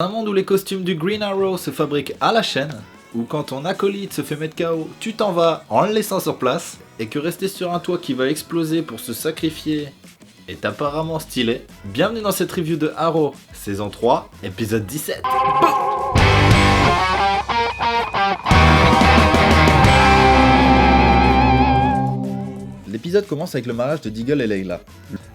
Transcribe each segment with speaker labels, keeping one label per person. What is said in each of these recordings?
Speaker 1: Un monde où les costumes du Green Arrow se fabriquent à la chaîne, où quand ton acolyte se fait mettre KO, tu t'en vas en le laissant sur place, et que rester sur un toit qui va exploser pour se sacrifier est apparemment stylé. Bienvenue dans cette review de Arrow, saison 3, épisode 17. L'épisode commence avec le mariage de Diggle et Layla.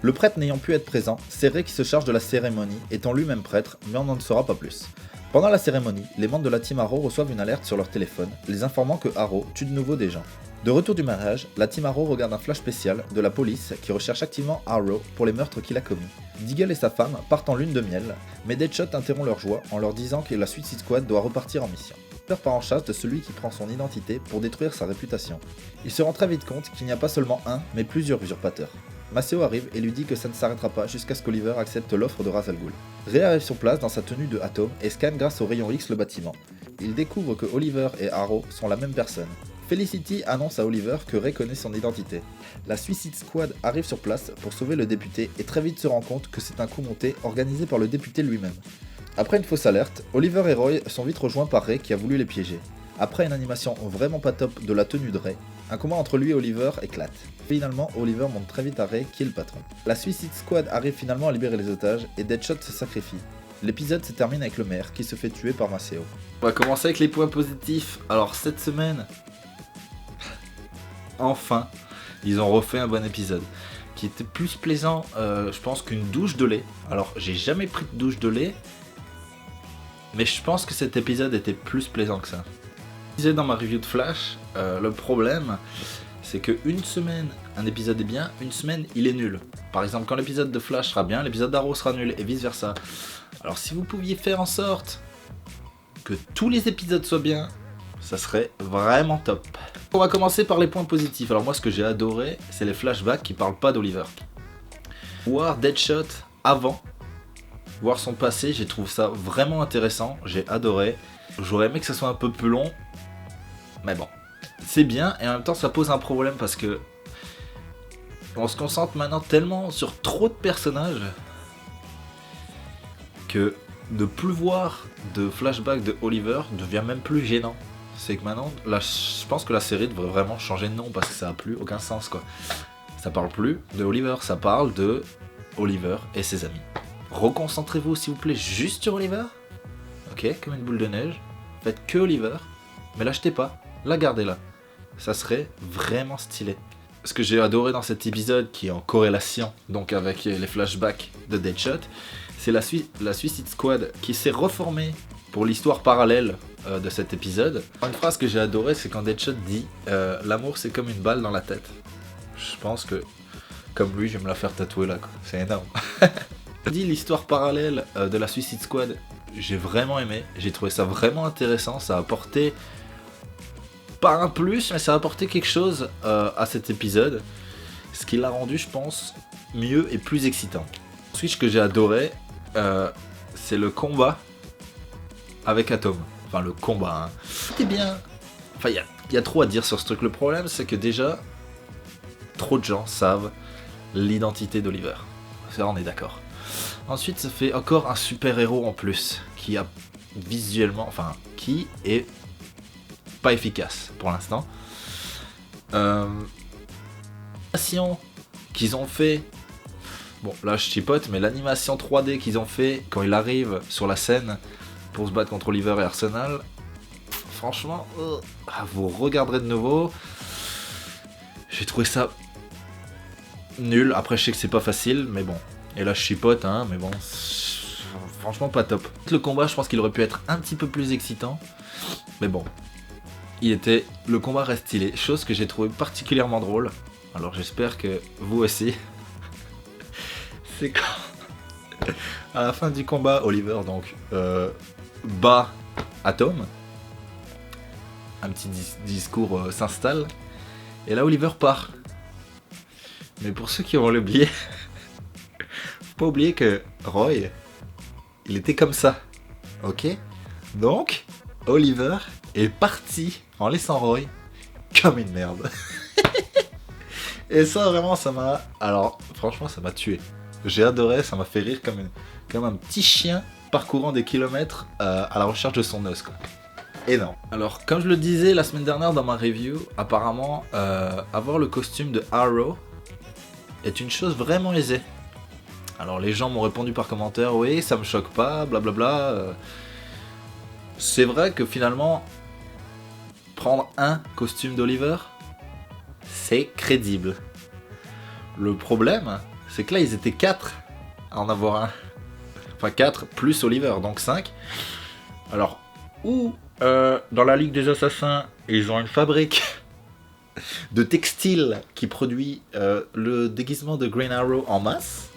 Speaker 1: Le prêtre n'ayant pu être présent, c'est Ray qui se charge de la cérémonie, étant lui-même prêtre, mais on n'en saura pas plus. Pendant la cérémonie, les membres de la team Arrow reçoivent une alerte sur leur téléphone, les informant que Arrow tue de nouveau des gens. De retour du mariage, la team Arrow regarde un flash spécial de la police qui recherche activement Arrow pour les meurtres qu'il a commis. Diggle et sa femme partent en lune de miel, mais Deadshot interrompt leur joie en leur disant que la Suicide Squad doit repartir en mission. Peter part en chasse de celui qui prend son identité pour détruire sa réputation. Il se rend très vite compte qu'il n'y a pas seulement un, mais plusieurs usurpateurs. Maceo arrive et lui dit que ça ne s'arrêtera pas jusqu'à ce qu'Oliver accepte l'offre de Ra's al Ghul. Ray arrive sur place dans sa tenue de Atom et scanne grâce au rayon X le bâtiment. Il découvre que Oliver et Arrow sont la même personne. Felicity annonce à Oliver que Ray connaît son identité. La Suicide Squad arrive sur place pour sauver le député et très vite se rend compte que c'est un coup monté organisé par le député lui-même. Après une fausse alerte, Oliver et Roy sont vite rejoints par Ray qui a voulu les piéger. Après une animation vraiment pas top de la tenue de Ray, un combat entre lui et Oliver éclate. Finalement, Oliver montre très vite à Ray qui est le patron. La Suicide Squad arrive finalement à libérer les otages et Deadshot se sacrifie. L'épisode se termine avec le maire qui se fait tuer par Maceo. On va commencer avec les points positifs. Alors cette semaine, enfin, ils ont refait un bon épisode qui était plus plaisant, je pense, qu'une douche de lait. Alors j'ai jamais pris de douche de lait, mais je pense que cet épisode était plus plaisant que ça. Je disais dans ma review de Flash, le problème c'est que une semaine un épisode est bien, une semaine il est nul. Par exemple, quand l'épisode de Flash sera bien, l'épisode d'Arrow sera nul et vice versa. Alors si vous pouviez faire en sorte que tous les épisodes soient bien, ça serait vraiment top. On va commencer par les points positifs. Alors moi ce que j'ai adoré, c'est les flashbacks qui parlent pas d'Oliver. Voir Deadshot avant, voir son passé, j'ai trouvé ça vraiment intéressant, j'ai adoré. J'aurais aimé que ça soit un peu plus long, mais bon, c'est bien, et en même temps ça pose un problème parce que on se concentre maintenant tellement sur trop de personnages que ne plus voir de flashback de Oliver devient même plus gênant. C'est que maintenant, là, je pense que la série devrait vraiment changer de nom parce que ça n'a plus aucun sens quoi. Ça parle plus de Oliver, ça parle de Oliver et ses amis. Reconcentrez-vous s'il vous plaît juste sur Oliver. Ok, comme une boule de neige. Faites que Oliver, mais l'achetez pas, la gardez là. Ça serait vraiment stylé. Ce que j'ai adoré dans cet épisode, qui est en corrélation donc avec les flashbacks de Deadshot, c'est la Suicide Squad qui s'est reformée pour l'histoire parallèle de cet épisode. Une phrase que j'ai adorée, c'est quand Deadshot dit l'amour c'est comme une balle dans la tête. Je pense que, comme lui, je vais me la faire tatouer là, quoi. C'est énorme. Dit l'histoire parallèle de la Suicide Squad, j'ai vraiment aimé, j'ai trouvé ça vraiment intéressant, ça a apporté, pas un plus, mais ça a apporté quelque chose à cet épisode, ce qui l'a rendu, je pense, mieux et plus excitant. Ensuite, ce que j'ai adoré, c'est le combat avec Atom. Enfin, le combat, hein. C'était bien. Enfin, il y a trop à dire sur ce truc. Le problème, c'est que déjà, trop de gens savent l'identité d'Oliver. Ça, on est d'accord. Ensuite, ça fait encore un super héros en plus, qui a visuellement, enfin, qui est pas efficace pour l'instant. L'animation qu'ils ont fait, bon là je chipote, mais l'animation 3D qu'ils ont fait quand il arrive sur la scène pour se battre contre Oliver et Arsenal, franchement, vous regarderez de nouveau. J'ai trouvé ça nul. Après, je sais que c'est pas facile, mais bon. Et là, je chipote, hein, mais bon, franchement pas top. Le combat, je pense qu'il aurait pu être un petit peu plus excitant, mais bon. Le combat reste stylé, chose que j'ai trouvé particulièrement drôle. Alors j'espère que vous aussi. C'est quand à la fin du combat, Oliver donc bat Atom. Un petit discours s'installe. Et là, Oliver part. Mais pour ceux qui vont l'oublier, faut pas oublier que Roy, il était comme ça. Ok? Donc, Oliver est parti en laissant Roy comme une merde. Et ça, vraiment, ça m'a... Alors, franchement, ça m'a tué. J'ai adoré, ça m'a fait rire comme un petit chien parcourant des kilomètres à la recherche de son os, quoi. Énorme. Alors, comme je le disais la semaine dernière dans ma review, apparemment, avoir le costume de Arrow est une chose vraiment aisée. Alors, les gens m'ont répondu par commentaire, oui, ça me choque pas, blablabla. C'est vrai que finalement, prendre un costume d'Oliver, c'est crédible. Le problème, c'est que là, ils étaient 4 à en avoir un. Enfin, 4 plus Oliver, donc 5. Alors, ou dans la Ligue des Assassins, ils ont une fabrique de textile qui produit le déguisement de Green Arrow en masse.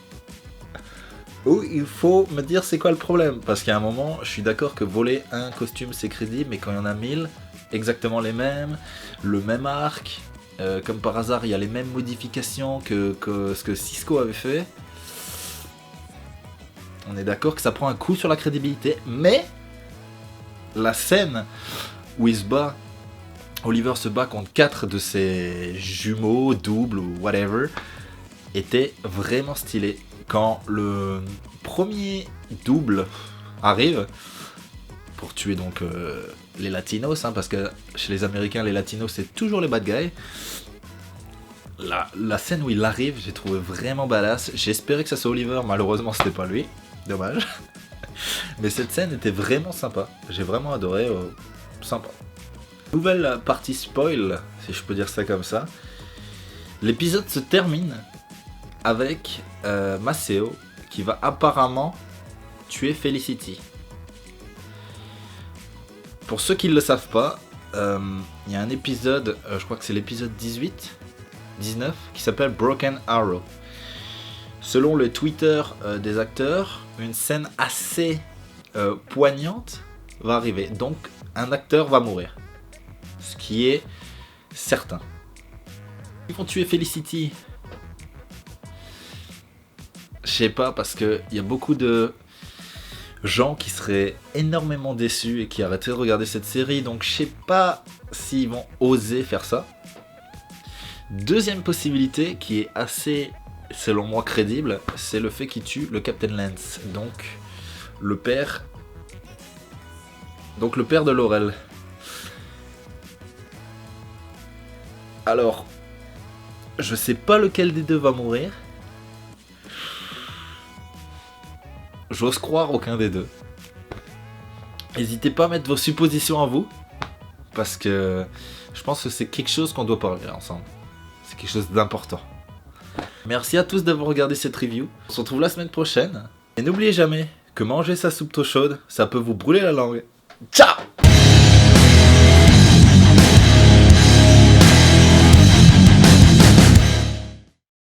Speaker 1: Ou il faut me dire c'est quoi le problème. Parce qu'à un moment, je suis d'accord que voler un costume c'est crédible, mais quand il y en a 1000, exactement les mêmes, le même arc, comme par hasard il y a les mêmes modifications que ce que Cisco avait fait, on est d'accord que ça prend un coup sur la crédibilité, mais la scène où Oliver se bat contre 4 de ses jumeaux, doubles ou whatever, était vraiment stylée. Quand le premier double arrive, pour tuer donc les latinos, hein, parce que chez les américains les latinos c'est toujours les bad guys, la scène où il arrive, j'ai trouvé vraiment badass. J'espérais que ça soit Oliver, malheureusement c'était pas lui, dommage. Mais cette scène était vraiment sympa, j'ai vraiment adoré, sympa. Nouvelle partie spoil, si je peux dire ça comme ça. L'épisode se termine avec Maceo qui va apparemment tuer Felicity. Pour ceux qui ne le savent pas, il y a un épisode, je crois que c'est l'épisode 19, qui s'appelle Broken Arrow. Selon le Twitter des acteurs, une scène assez poignante va arriver. Donc un acteur va mourir. Ce qui est certain. Ils vont tuer Felicity. Je sais pas, parce qu'il y a beaucoup de gens qui seraient énormément déçus et qui arrêteraient de regarder cette série. Donc je sais pas s'ils vont oser faire ça. Deuxième possibilité qui est assez, selon moi, crédible, c'est le fait qu'il tue le Captain Lance. Donc le père de Laurel. Alors, je sais pas lequel des deux va mourir. J'ose croire aucun des deux. N'hésitez pas à mettre vos suppositions à vous, parce que je pense que c'est quelque chose qu'on doit parler ensemble. C'est quelque chose d'important. Merci à tous d'avoir regardé cette review. On se retrouve la semaine prochaine. Et n'oubliez jamais que manger sa soupe trop chaude, ça peut vous brûler la langue. Ciao!